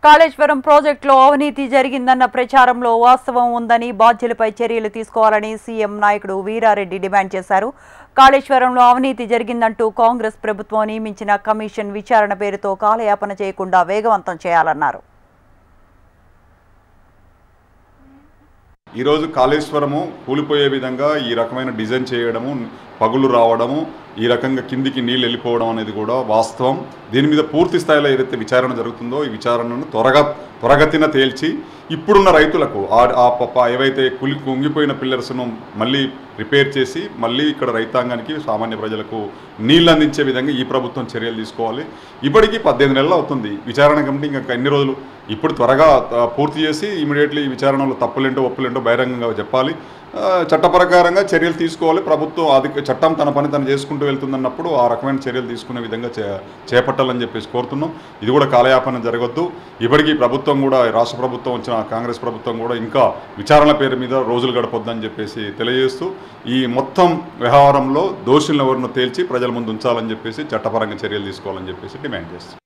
కాళేశ్వరం ప్రాజెక్టులో అవినీతి జరిగిందన్న ప్రచారంలో వాస్తవం ఉందని బాధ్యులపై చర్యలు తీసుకోవాలని సీఎం నాయకుడు వీరారెడ్డి డిమాండ్ చేశారు. కాళేశ్వరంలో అవినీతి జరిగిందంటూ కాంగ్రెస్ ప్రభుత్వం నియమించిన కమిషన్ విచారణ పేరుతో కాలయాపన చేయకుండా వేగవంతం చేయాలన్నారు. ఈరోజు కాళేశ్వరము కూలిపోయే విధంగా ఈ రకమైన డిజైన్ చేయడము, పగులు రావడము, ఈ రకంగా కిందికి నీళ్ళు వెళ్ళిపోవడం అనేది కూడా వాస్తవం. దీని మీద పూర్తి స్థాయిలో ఏదైతే విచారణ జరుగుతుందో ఈ విచారణను త్వరగతిన తేల్చి ఇప్పుడున్న రైతులకు ఏవైతే కుంగిపోయిన పిల్లర్స్ను మళ్ళీ రిపేర్ చేసి మళ్ళీ ఇక్కడ రైతాంగానికి సామాన్య ప్రజలకు నీళ్ళు అందించే విధంగా ఈ ప్రభుత్వం చర్యలు తీసుకోవాలి. ఇప్పటికీ 18 నెలలు అవుతుంది విచారణ కమిటీ, ఇంకా ఎన్ని రోజులు? ఇప్పుడు త్వరగా పూర్తి చేసి ఇమీడియట్లీ ఈ విచారణలో తప్పులేంటో ఒప్పులేంటో బహిరంగంగా చెప్పాలి. చట్ట ప్రకారంగా చర్యలు తీసుకోవాలి. ప్రభుత్వం చట్టం తన పని తను చేసుకుంటూ వెళ్తుందన్నప్పుడు ఆ రకమైన చర్యలు తీసుకునే విధంగా చేపట్టాలని చెప్పేసి కోరుతున్నాం. ఇది కూడా కాలయాపన జరగొద్దు. ఇప్పటికీ ప్రభుత్వం కూడా, రాష్ట్ర ప్రభుత్వం వచ్చిన కాంగ్రెస్ ప్రభుత్వం కూడా ఇంకా విచారణ పేరు మీద రోజులు గడపొద్దని చెప్పేసి తెలియజేస్తూ ఈ మొత్తం వ్యవహారంలో దోషులను ఎవరినో తేల్చి ప్రజల ముందు ఉంచాలని చెప్పేసి చట్టపరంగా చర్యలు తీసుకోవాలని చెప్పేసి డిమాండ్ చేస్తాం.